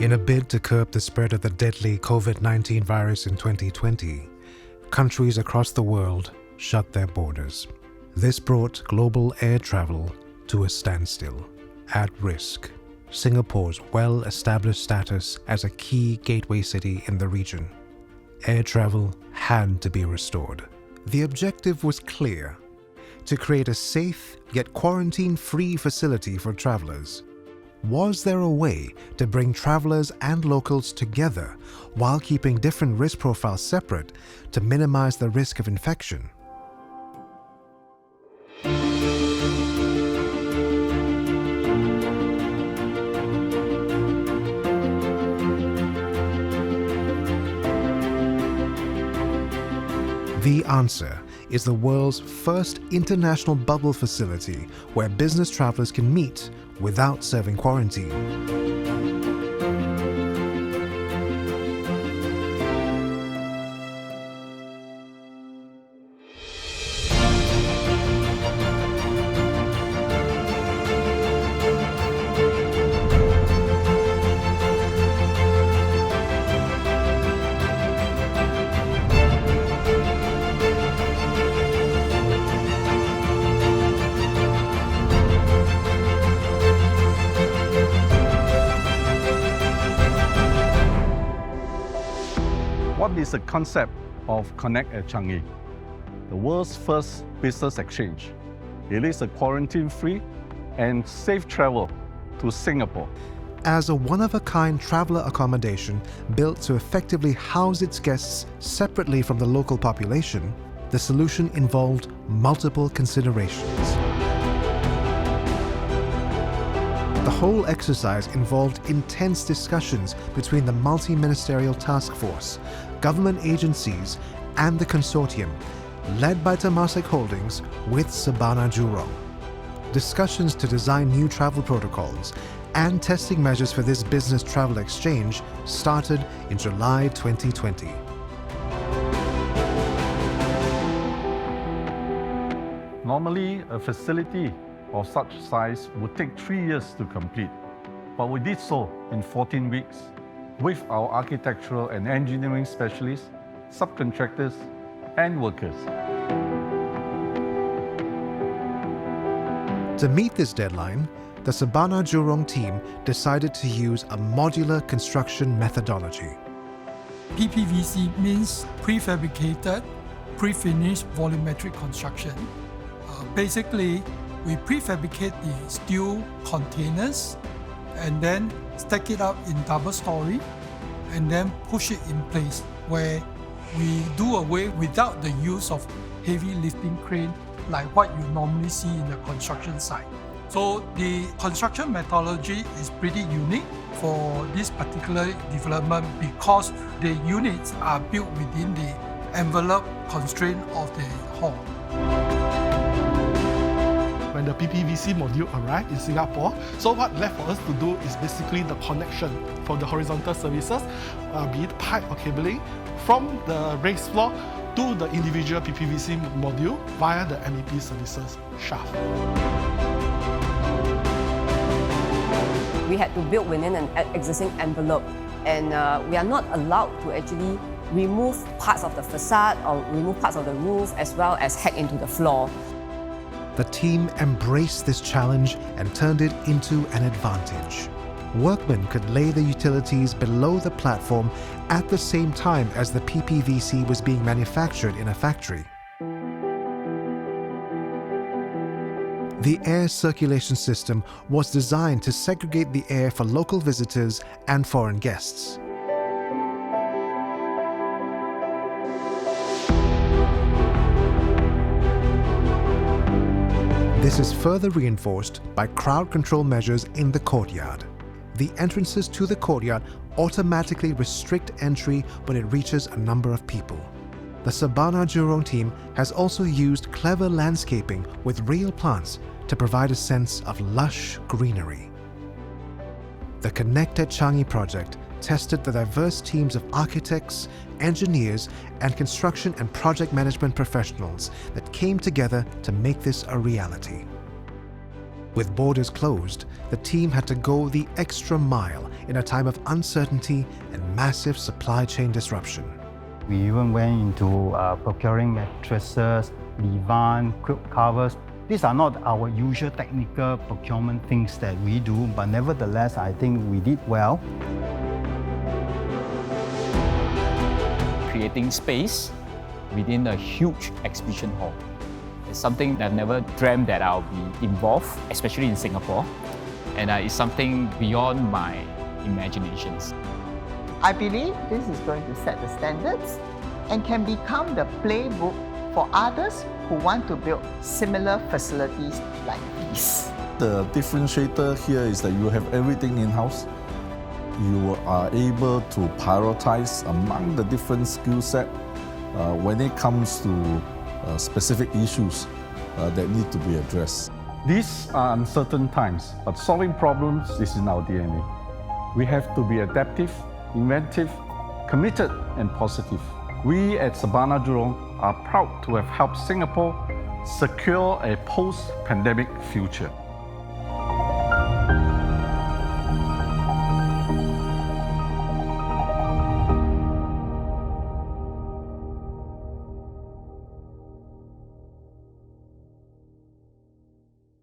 In a bid to curb the spread of the deadly COVID-19 virus in 2020, countries across the world shut their borders. This brought global air travel to a standstill. At risk, Singapore's well-established status as a key gateway city in the region. Air travel had to be restored. The objective was clear: to create a safe yet quarantine-free facility for travelers. Was there a way to bring travelers and locals together while keeping different risk profiles separate to minimize the risk of infection? The answer is the world's first international bubble facility where business travelers can meet without serving quarantine. What is the concept of Connect at Changi? The world's first business exchange. It is a quarantine-free and safe travel to Singapore. As a one-of-a-kind traveler accommodation built to effectively house its guests separately from the local population, the solution involved multiple considerations. The whole exercise involved intense discussions between the multi-ministerial task force, government agencies, and the consortium, led by Temasek Holdings with Sabana Jurong. Discussions to design new travel protocols and testing measures for this business travel exchange started in July 2020. Normally, a facility of such size would take 3 years to complete, but we did so in 14 weeks with our architectural and engineering specialists, subcontractors, and workers. To meet this deadline, the Sabana Jurong team decided to use a modular construction methodology. PPVC means prefabricated, pre-finished volumetric construction. Basically, we prefabricate the steel containers and then stack it up in double story and then push it in place, where we do away without the use of heavy lifting crane like what you normally see in the construction site. So the construction methodology is pretty unique for this particular development because the units are built within the envelope constraint of the hall. When the PPVC module arrived in Singapore, so what left for us to do is basically the connection for the horizontal services, be it pipe or cabling, from the raised floor to the individual PPVC module via the MEP services shaft. We had to build within an existing envelope, and we are not allowed to actually remove parts of the facade or remove parts of the roof as well as hack into the floor. The team embraced this challenge and turned it into an advantage. Workmen could lay the utilities below the platform at the same time as the PPVC was being manufactured in a factory. The air circulation system was designed to segregate the air for local visitors and foreign guests. This is further reinforced by crowd control measures in the courtyard. The entrances to the courtyard automatically restrict entry when it reaches a number of people. The Sabana Jurong team has also used clever landscaping with real plants to provide a sense of lush greenery. The Connect at Changi project tested the diverse teams of architects, engineers, and construction and project management professionals that came together to make this a reality. With borders closed, the team had to go the extra mile in a time of uncertainty and massive supply chain disruption. We even went into procuring mattresses, divan, quilt covers. These are not our usual technical procurement things that we do, but nevertheless, I think we did well. Creating space within a huge exhibition hall. It's something that I've never dreamt that I'll be involved, especially in Singapore. And it's something beyond my imaginations. I believe this is going to set the standards and can become the playbook for others who want to build similar facilities like these. The differentiator here is that you have everything in-house. You are able to prioritize among the different skill set when it comes to specific issues that need to be addressed. These are uncertain times, but solving problems is in our DNA. We have to be adaptive, inventive, committed, and positive. We at Sabana Jurong are proud to have helped Singapore secure a post-pandemic future.